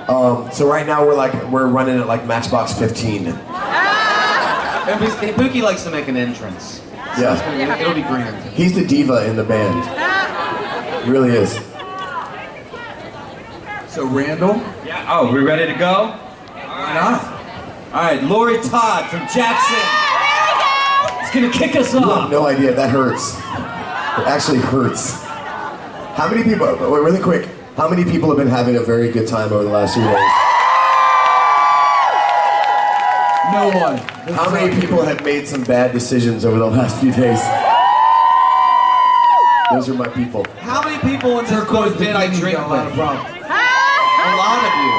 So right now we're running it like Matchbox 15. Pookie likes to make an entrance. So Yeah. it'll be grand. He's the diva in the band. He really is. So Randall? Yeah. Oh, we ready to go? Why not? All right, Lori Todd from Jackson. It's gonna kick us You have off. no idea. That hurts. It actually hurts. How many people, wait, really quick, how many people have been having a very good time over the last 3 days? No one. How many people have made some bad decisions over the last few days? Those are my people. How many people in this boat did I drink with? A lot of you.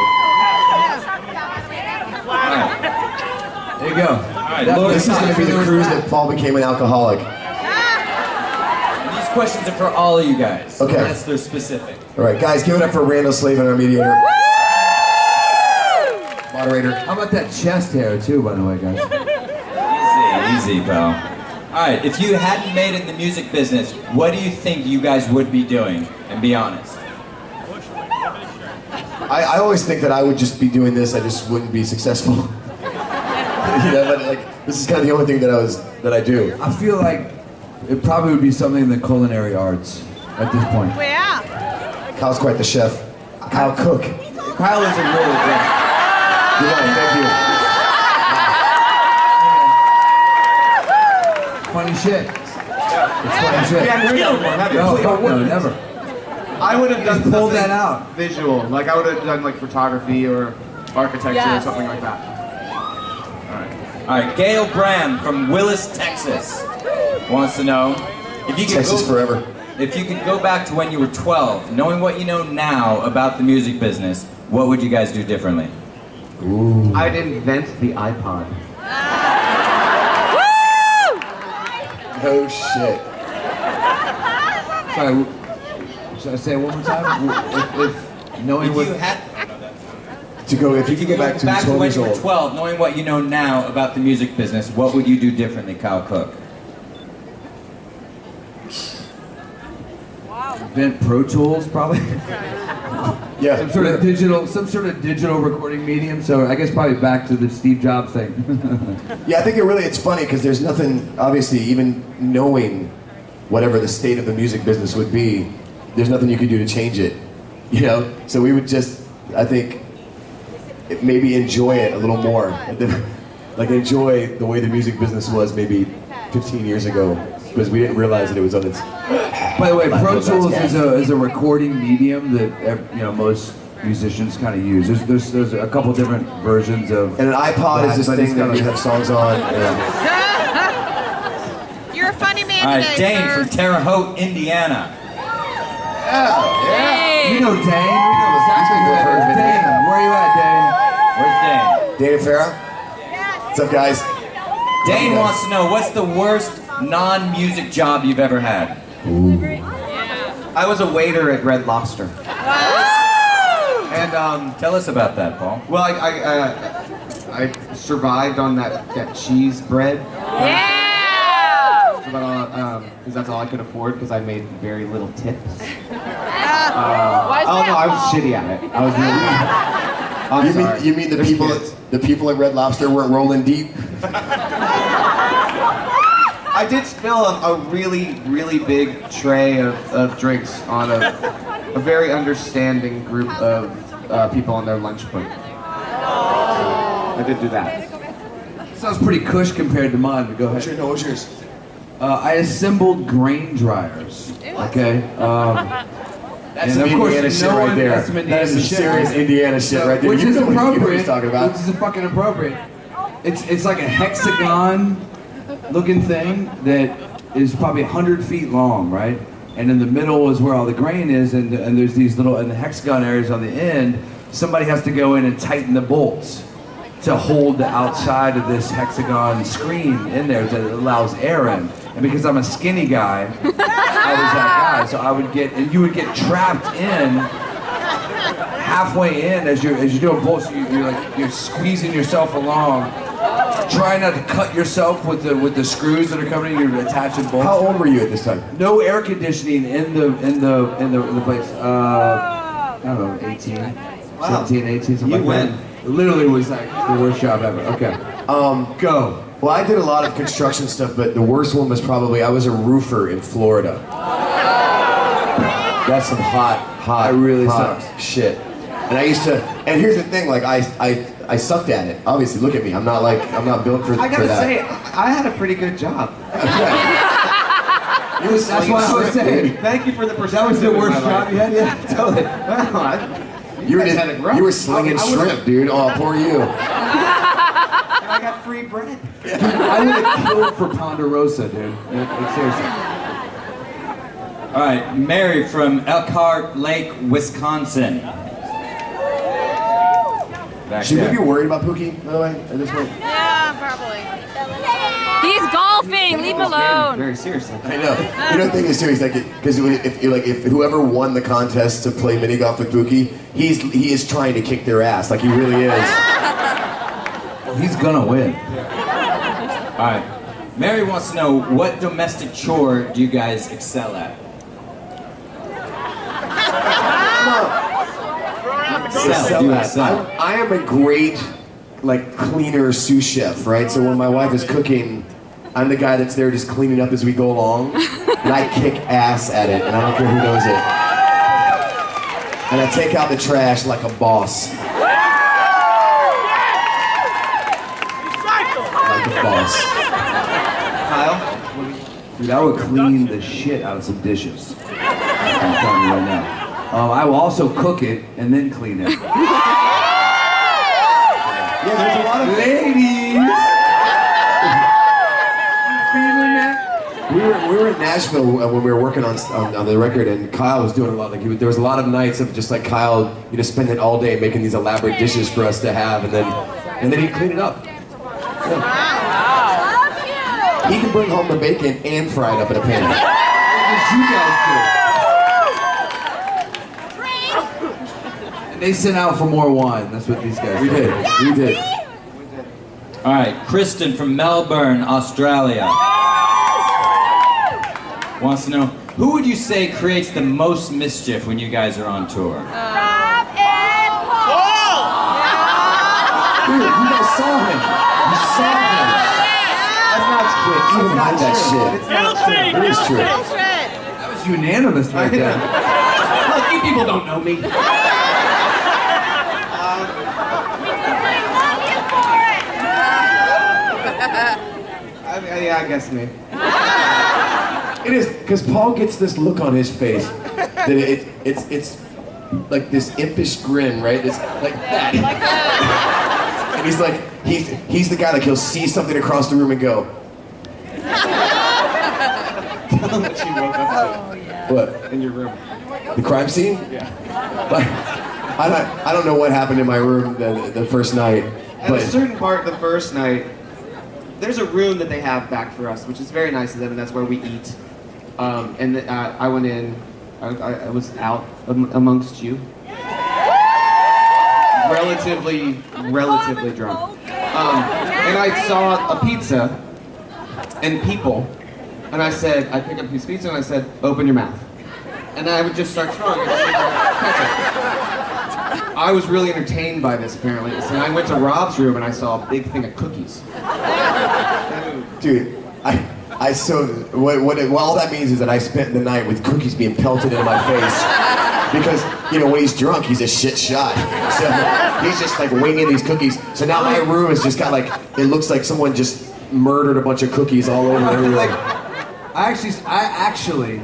There you go. All right, Lori This is going to be the cruise that Paul became an alcoholic. These questions are for all of you guys. Okay. Unless they're specific. All right, guys, give it up for Randall Slavin, our mediator. Moderator. How about that chest hair too, by the way, guys? Easy, pal. All right, if you hadn't made it in the music business, what do you think you guys would be doing? And be honest. I always think that I would just be doing this, I just wouldn't be successful. You know, but like, this is kind of the only thing that I do. I feel like it probably would be something in the culinary arts at this point. Yeah. Kyle's quite the chef. Kyle Cook. Kyle is a really good. Good night, thank you. Funny shit. It's funny shit. You haven't heard that before, have you? No, fuck no, never. I would have done Just pull something that out. visual. Like I would have done like photography or architecture or Yes. something like that. All right, Gail Bram from Willis, Texas, wants to know if you could Texas forever. If you could go back to when you were 12, knowing what you know now about the music business, what would you guys do differently? Ooh. I'd invent the iPod. Oh shit. Sorry, should I say it one more time? If knowing If what... you had If you could go back to 12 when years you were old. 12, knowing what you know now about the music business, what would you do differently, Kyle Cook? Invent Pro Tools, probably. Yeah. some sort of digital recording medium. So I guess probably back to the Steve Jobs thing. Yeah, I think it's funny because there's nothing, obviously, even knowing whatever the state of the music business would be, there's nothing you could do to change it, you know? So we would just, I think, maybe enjoy it a little more. Like enjoy the way the music business was maybe 15 years ago, because we didn't realize that it was on its... By the way, Pro Tools is a recording medium that most musicians kind of use. There's a couple different versions of. And an iPod is this but thing it's that kinda- you have songs on. And You're a funny man All right, today, Dane sir. from Terre Haute, Indiana. You know Dane. We know exactly who that is. Dane, where are you at, Where's Dane? Dana Farah? What's up, guys? Dane wants to know, what's the worst non-music job you've ever had? I was a waiter at Red Lobster. And Tell us about that, Paul. well, I survived on that cheese bread. Yeah. Because that's all I could afford because I made very little tips. Why is Oh that, no, I was Paul? shitty at it. I was really. I'm sorry. You mean the There's people kids. at Red Lobster weren't rolling deep? I did spill a really, really big tray of drinks on a very understanding group of people on their lunch break. I did do that. Dane? Sounds pretty cush compared to mine, but go ahead. No, what's yours? I assembled grain dryers. Okay. That's And some of course, Indiana no shit right one- there. that's some That is Indiana some shit, serious right? Indiana shit right there. Which You is know what appropriate. he's talking about. Which is fucking appropriate. It's like a hexagon-looking thing that is probably 100 feet long, right? And in the middle is where all the grain is, and there's these little, and the hexagon areas on the end. Somebody has to go in and tighten the bolts to hold the outside of this hexagon screen in there that allows air in. And because I'm a skinny guy, I was that guy. So I would get, and you would get trapped in halfway in as you're doing bolts. You're squeezing yourself along, trying not to cut yourself with the screws that are coming in. You're attaching bolts. How old were you at this time? No air conditioning in the place. I don't know, 18. Wow. 17, 18, something You like win. that. It literally was like the worst job ever. Okay. Go. Well, I did a lot of construction stuff, but the worst one was probably I was a roofer in Florida. That's some hot That really hot sucks. shit. And I used to. And here's the thing, like I sucked at it. Obviously, look at me. I'm not built for I gotta that. say, I had a pretty good job. You was That's what I was saying. Thank you for the perspective. That was the in my worst job life. you had? Yeah, totally. Well, You were, guys had it rough. you were slinging I would've- shrimp, dude. Oh, poor you. And I got free bread. Dude, I would have killed for Ponderosa, dude. Like, seriously. All right, Mary from Elkhart Lake, Wisconsin. Back Should there. we be worried about Pookie, by the way, at this point? Yeah, probably. He's golfing. Leave him alone. Very seriously. I know. You know the thing is too, he's like, because if whoever won the contest to play mini golf with Pookie, he is trying to kick their ass, like he really is. Well, he's gonna win. All right, Mary wants to know, what domestic chore do you guys excel at? Excel. I am a great, like, cleaner sous chef, right? So when my wife is cooking, I'm the guy that's there just cleaning up as we go along, and I kick ass at it, and I don't care who knows it. And I take out the trash like a boss. Like a boss. Kyle? Dude, I would clean the shit out of some dishes. I'm telling you right now. I will also cook it and then clean it. Yeah, there's a lot of Ladies! Feeling that? We were in Nashville when we were working on the record, and Kyle was doing a lot. Like there was a lot of nights of just like Kyle, spending all day making these elaborate dishes for us to have, and then he'd clean it up. Yeah. He can bring home the bacon and fry it up in a pan. What did you guys do? And they sent out for more wine. That's what these guys We did. All right, Kristen from Melbourne, Australia. Wants to know, who would you say creates the most mischief when you guys are on tour? Dude, you guys saw him. You saw him. That's not true. Even hide that shit. It's not true. It is true. That was unanimous right there. Look, you people don't know me. Yeah, I guess me. It is because Paul gets this look on his face that it's like this impish grin, right? It's like that. And he's like he's the guy, like he'll see something across the room and go. Tell them what you woke up What? to in your room. The crime scene? Yeah. Like, I don't know what happened in my room the first night, At but a certain part the first night, there's a room that they have back for us, which is very nice of them, and that's where we eat. I went in, I was out amongst you. Relatively drunk. And I saw a pizza and people, and I picked up a piece of pizza and I said, open your mouth. And I would just start throwing it. I was really entertained by this, apparently. So I went to Rob's room and I saw a big thing of cookies. dude, what all that means is that I spent the night with cookies being pelted into my face. Because, when he's drunk, he's a shit shot. So he's just like winging these cookies. So now my room has just got like, it looks like someone just murdered a bunch of cookies all over everywhere. I actually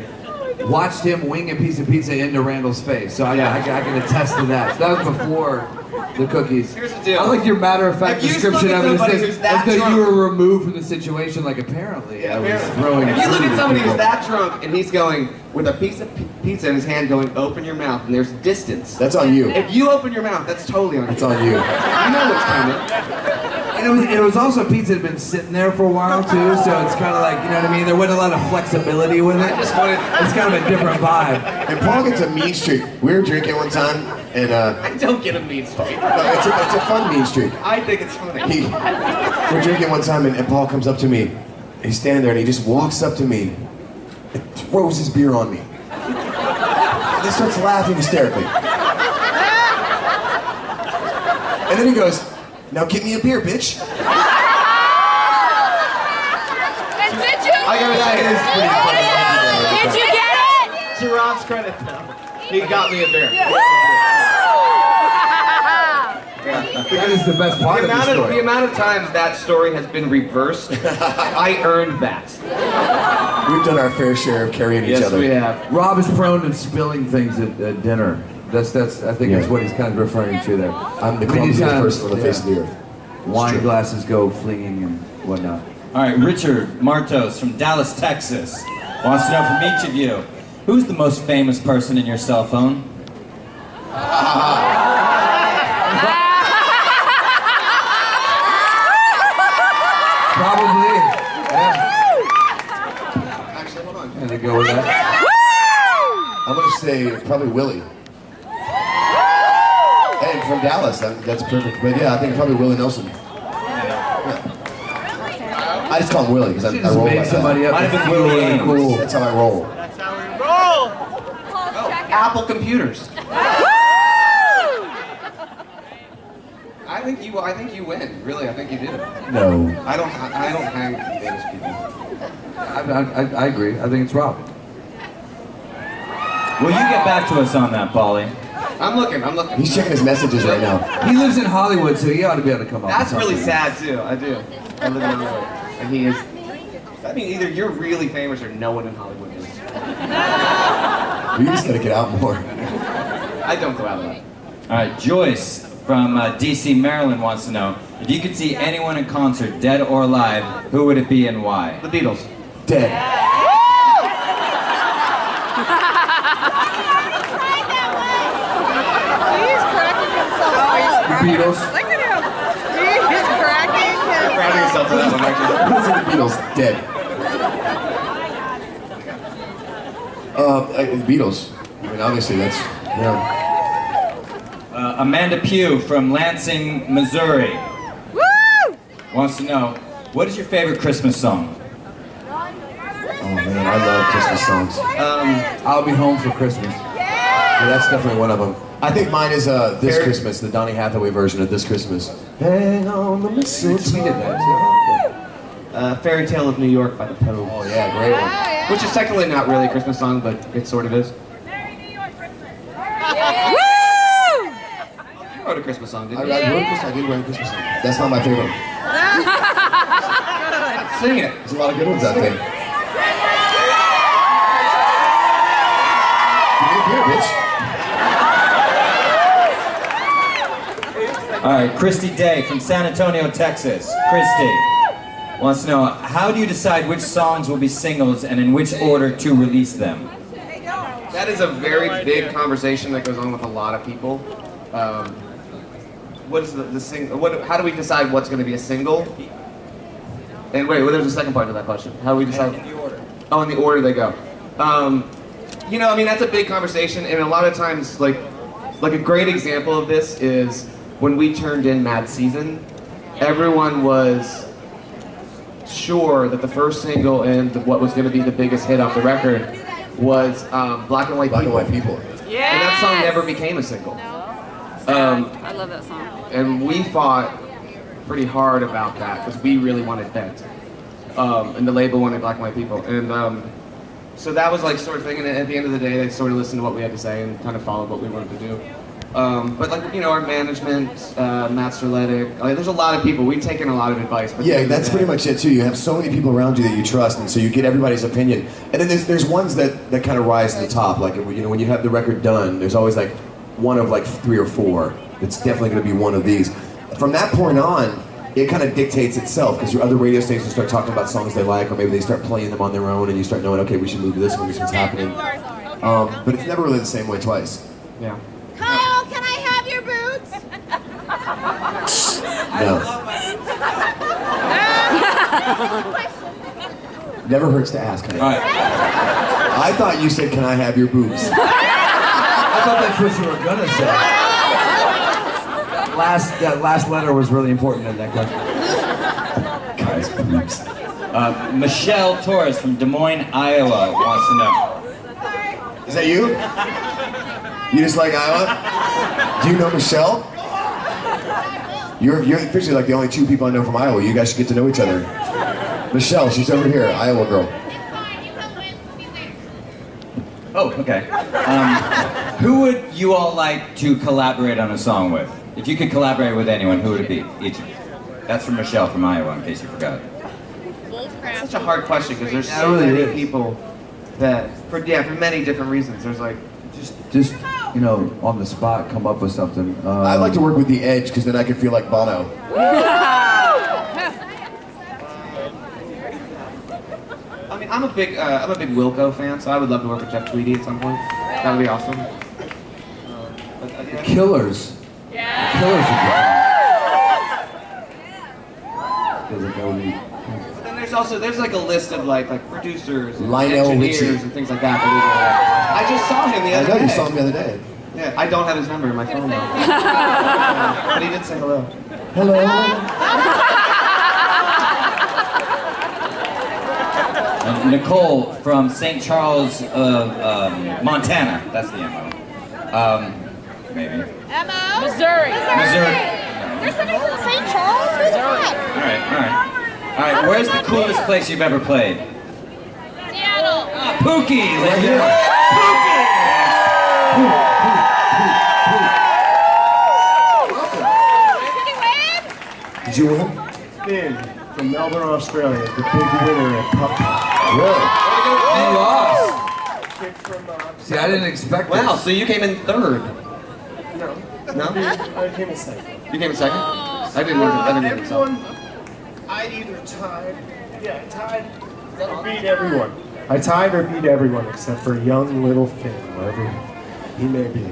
watched him wing a piece of pizza into Randall's face, so I can attest to that. So that was before the cookies. Here's the deal. I like your matter-of-fact If you description look at of it somebody as who's that though drunk- you were removed from the situation, like apparently I was throwing If you look food at somebody people. who's that drunk and he's going with a piece of pizza in his hand going, open your mouth, and there's distance. That's on you. If you open your mouth, that's totally on you. That's on you. You know what's coming. And it was also pizza that had been sitting there for a while too, so it's kind of like, you know what I mean? There wasn't a lot of flexibility with it. I just wanted. It's kind of a different vibe. And Paul gets a mean streak. We were drinking one time, and I don't get a mean streak. it's a fun mean streak. I think it's funny. We're drinking one time, and Paul comes up to me. He's standing there, and he just walks up to me and throws his beer on me. And he starts laughing hysterically. then he goes, now get me a beer, bitch. And did you? I gotta say, it is pretty funny. Did you get it? To Rob's credit, though, he got me a beer. That is the best part of the story. The amount of times that story has been reversed, I earned that. We've done our fair share of carrying each other. Yes, we have. Rob is prone to spilling things at dinner. I think that's what he's kind of referring to there. I'm the clumsiest person on the face of the earth. Wine glasses go flinging and whatnot. All right, Richard Martos from Dallas, Texas, wants to know from each of you, who's the most famous person in your cell phone? Probably. Yeah. Actually, hold on. And they go with that. I'm gonna say probably Willie. And from Dallas, that's perfect. But yeah, I think probably Willie Nelson. Yeah. I just call him Willie because I roll like somebody that. up. Might have been really Willie. cool. That's how I roll. Apple computers. I think you win. Really, I think you do. No. I don't hang with famous people. I agree. I think it's Rob. Will you get back to us on that, Polly? I'm looking. He's checking his messages right now. He lives in Hollywood, so he ought to be able to come up. That's with really something. sad too. I do. I live in Hollywood, and he is. I mean, either you're really famous or no one in Hollywood is. We just gotta get out more. I don't go out a lot. All right, Joyce from DC, Maryland wants to know, if you could see anyone in concert, dead or alive, who would it be and why? The Beatles. Dead. He's cracking himself. The Beatles. Look at him. He's cracking himself. Proud of yourself for that one, actually. Who's in the Beatles? Dead. The Beatles. I mean, obviously that's, yeah. Amanda Pugh from Lansing, Missouri, wants to know, what is your favorite Christmas song? Oh man, I love Christmas songs. I'll Be Home for Christmas. Yeah, that's definitely one of them. I think mine is This Christmas, the Donny Hathaway version of This Christmas. Hang on the mistletoe. We did that too. Fairy Tale of New York by the Pogues. Oh yeah, great one. Which is technically not really a Christmas song, but it sort of is. You wrote a Christmas song, I didn't you? did write a Christmas song. That's not my favorite. Sing it. There's a lot of good ones out there. Give me a beer, bitch. All right, Christy Day from San Antonio, Texas. Christy wants to know, how do you decide which songs will be singles and in which order to release them? That is a very big conversation that goes on with a lot of people. What is the single? How do we decide what's going to be a single? And wait, there's a second part to that question. How do we decide? In the order. Oh, in the order they go. You know, I mean, that's a big conversation, and a lot of times, like a great example of this is when we turned in Mad Season. Everyone was sure that the first single and what was going to be the biggest hit off the record was Black and White Black People. and White People. Yes. And that song never became a single. I love that song. And we fought pretty hard about that because we really wanted Bent. And the label wanted Black and White People. And so that was like sort of thing, and at the end of the day, they sort of listened to what we had to say and kind of followed what we wanted to do. But like, you know, our management, Matt Sterletic, like, there's a lot of people, we've taken a lot of advice. But Yeah, that's pretty much it too. You have so many people around you that you trust, and so you get everybody's opinion. And then there's ones that kind of rise to the top. Like, you know, when you have the record done, there's always like one of like 3 or 4 that's definitely going to be one of these. From that point on, it kind of dictates itself because your other radio stations start talking about songs they like, or maybe they start playing them on their own, and you start knowing, okay, we should move to this one, this one's happening. But it's never really the same way twice. Yeah. Kyle, can I have your boots? No. Never hurts to ask. Honey. All right. I thought you said, "Can I have your boobs?" I thought that's what you were gonna say. That last letter was really important in that question. Guys, boobs. Michelle Torres from Des Moines, Iowa wants to know. Is that you? You just like Iowa? Do you know Michelle? You're officially like the only two people I know from Iowa. You guys should get to know each other. Michelle, she's over here, Iowa girl. Oh, okay. Who would you all like to collaborate on a song with? If you could collaborate with anyone, who would it be? Each of you. That's from Michelle from Iowa, in case you forgot. It's such a hard question because there's so many people that, for many different reasons. There's like Just you know, on the spot, come up with something. I'd like to work with The Edge because then I can feel like Bono. I mean, I'm a big Wilco fan, so I would love to work with Jeff Tweedy at some point. That would be awesome. Killers. Yeah. Killers would be fun. Feels like that would be. But then there's like a list of like producers and Lionel engineers Richie. and things like that. I just saw him the I other know day. you saw him the other day. Yeah, I don't have his number in my phone though. But he did say hello. Hello. Nicole from St. Charles, Montana. That's the MO. Maybe. Emma? Missouri. Missouri. There's somebody from St. Charles? Who's that? All right. Where's the coolest place you've ever played? Seattle. Pookie. Right here. Did you win? Finn from Melbourne, Australia, the big winner at Pup. Really? You lost. Kid from, See, I didn't expect Wow, this. so you came in third. no, No? I came in second. You came in second? I didn't even so. Everyone, I either tied, or beat everyone. I tied or beat everyone except for young little Finn, wherever he may be.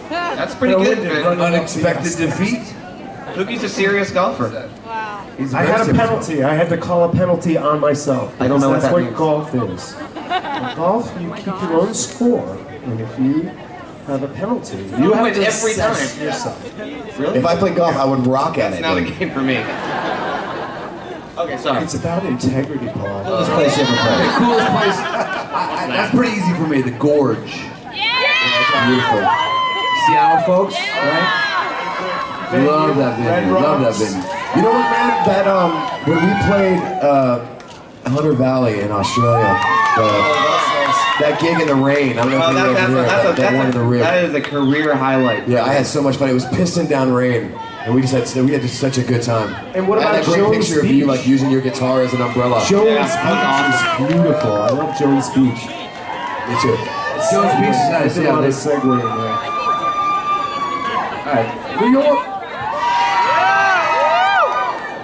That's pretty No, good, we did man. run- Unexpected defeat. Pookie's a serious golfer. He's I had a penalty. I had to call a penalty on myself. I don't know what That's that what means. golf is. In golf, you keep your own score, and if you have a penalty, you have win to every assess time. yourself. Really? If I played golf, I would rock at It's it. not a dude. game for me. Okay, sorry. It's about integrity, Paul. Coolest place you ever played? The coolest place. That's pretty easy for me. The Gorge. Beautiful. Seattle folks, right? Love that Red venue. Love that Rocks. venue. You know what, man? That when we played Hunter Valley in Australia, that gig in the rain. I don't know if you ever heard that one in the rib. That is a career highlight. Yeah, I had so much fun. It was pissing down rain, and we had just such a good time. And what I had about that great Jones picture of Beach? you like using your guitar as an umbrella. Jones Yeah, Beach that's is beautiful. I love Jones Beach. Me too. Jones Beach is nice. There's a Yeah, lot of this. segue in there. All right. New York.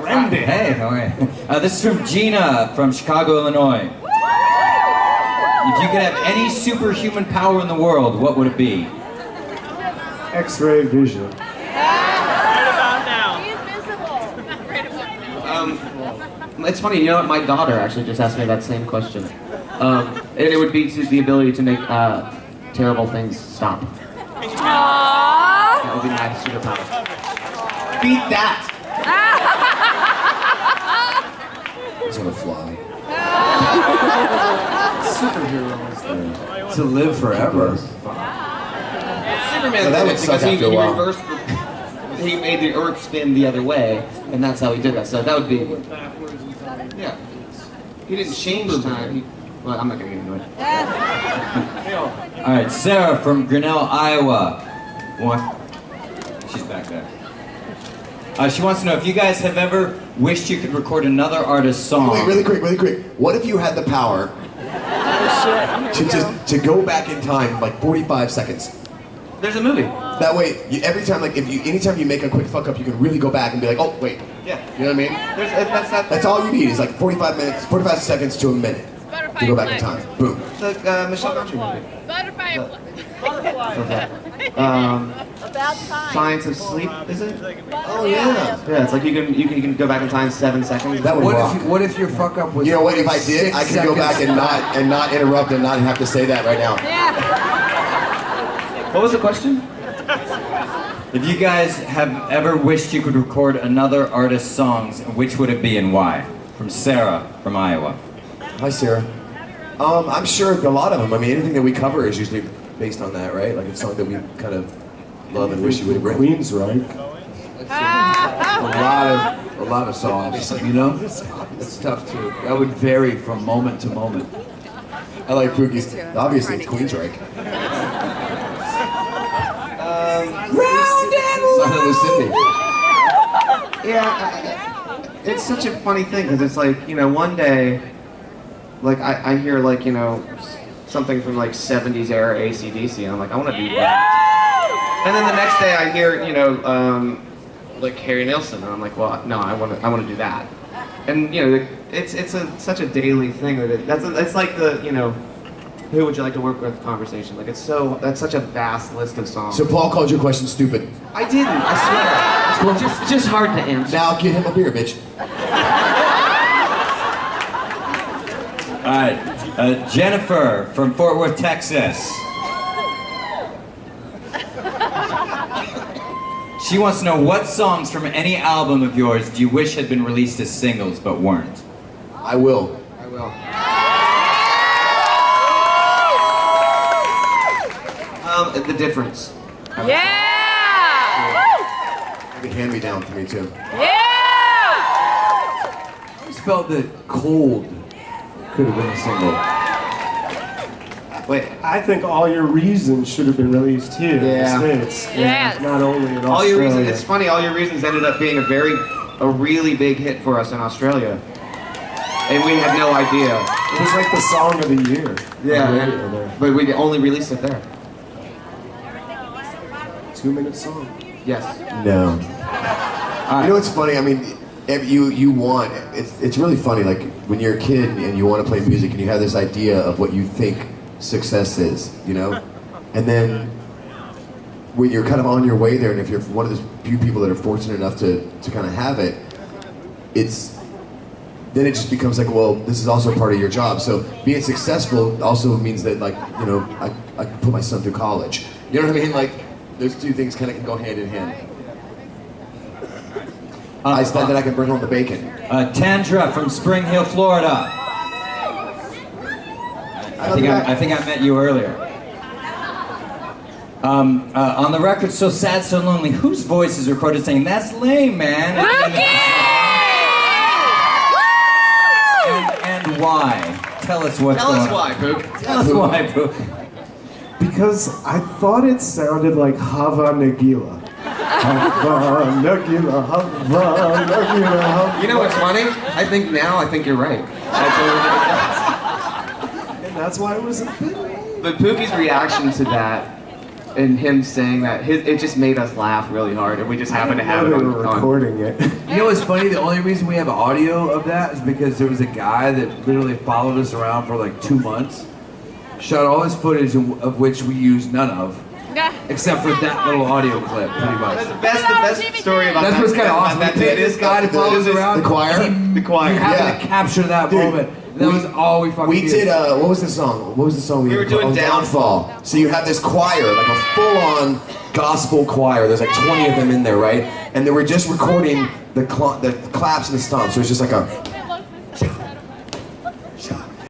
Randy. Hey, how are you? This is from Gina from Chicago, Illinois. If you could have any superhuman power in the world, what would it be? X-ray vision. It's funny, you know what? My daughter actually just asked me that same question. And it would be the ability to make terrible things stop. Aww. That would be my superpower. Beat that! It's gonna fly. To live forever. Superman So that did would it suck because he after a while. reversed he made the Earth spin the other way, and that's how he did that. So that would be... Yeah. He didn't change time. Well, I'm not going to get into it. All right, Sarah from Grinnell, Iowa. She's back there. She wants to know if you guys have ever wished you could record another artist's song. Wait, really quick. What if you had the power to go back in time like 45 seconds? There's a movie. That way, every time, anytime you make a quick fuck up, you can really go back and be like, oh wait, Yeah. you know what I mean? That's all you need is like 45 seconds to a minute to go back in time. Boom. It's like Michelle Gondry movie. Butterfly. About time. Science of Sleep, is it? Oh yeah. Yeah, it's like you can go back in time 7 seconds. That would rock. What if your fuck up was? You know what? If I did, 6 I could go back seconds? and not interrupt and not have to say that right now. What was the question? If you guys have ever wished you could record another artist's songs, which would it be and why? From Sarah from Iowa. Hi, Sarah. I'm sure a lot of them. I mean, anything that we cover is usually based on that, right? Like a song that we kind of love and wish you would have written. Queens, right? a lot of songs, you know? It's tough too. That would vary from moment to moment. I like Pookie's. Obviously, it's Queensryche. Son of Lucinda. Yeah, it's such a funny thing because it's like, you know, one day, like I hear like, you know, something from like 70s era AC/DC and I'm like, I want to do that. And then the next day I hear, you know, like Harry Nilsson and I'm like, well, no, I want to do that. And you know, it's such a daily thing that it's like the, you know, who would you like to work with conversation. Like that's such a vast list of songs. So Paul called your question stupid. I didn't, I swear. It's just hard to answer. Now get him a beer, bitch. All right, Jennifer from Fort Worth, Texas. She wants to know what songs from any album of yours do you wish had been released as singles but weren't? I will. I will. The Difference. Yeah! Maybe Hand Me Down for me too. Yeah! I always felt that Cold could have been a single. Wait. I think All Your Reasons should have been released here Yeah. in the States. Yes. Not only in Australia. All Your Reasons. It's funny. All Your Reasons ended up being a really big hit for us in Australia, and we had no idea. It was like the song of the year. Yeah, on the radio there. but we only released it there. 2-minute song. Yes. No. You know what's funny? I mean, you want, it's really funny, like when you're a kid and you want to play music and you have this idea of what you think success is, you know? And then when you're kind of on your way there, and if you're one of those few people that are fortunate enough to kind of have it, then it just becomes like, well, this is also part of your job. So being successful also means that, like, you know, I can put my son through college. You know what I mean? Like, those two things kind of can go hand in hand. Then I can bring home the bacon. Tandra from Spring Hill, Florida. I think I met you earlier. On the record, So Sad, So Lonely, whose voice is recorded saying, "That's lame, man"? And why? Tell us what's going on. Tell us why, Pook. Tell us why, Pook. Because I thought it sounded like Hava Nagila. Hava Nagila, Hava Nagila, Hava. You know what's funny? I think you're right. And that's why it was a bit. But Pookie's reaction to that and him saying that, it just made us laugh really hard, and we just happened to have it They on. were recording it. You know what's funny? The only reason we have audio of that is because there was a guy that literally followed us around for like 2 months, shot all his footage of which we used none of, except for that little audio clip, pretty much. The best story about That's that. what's kind of awesome. That We take this guy that follows around. The choir? The choir. You have Yeah. to capture that Dude, moment. That was all we fucking We did. did, what was the song? What was the song We were doing Downfall. So you have this choir, like a full-on gospel choir. There's like 20 of them in there, right? And they were just recording the claps and the stomps. So it's just like a...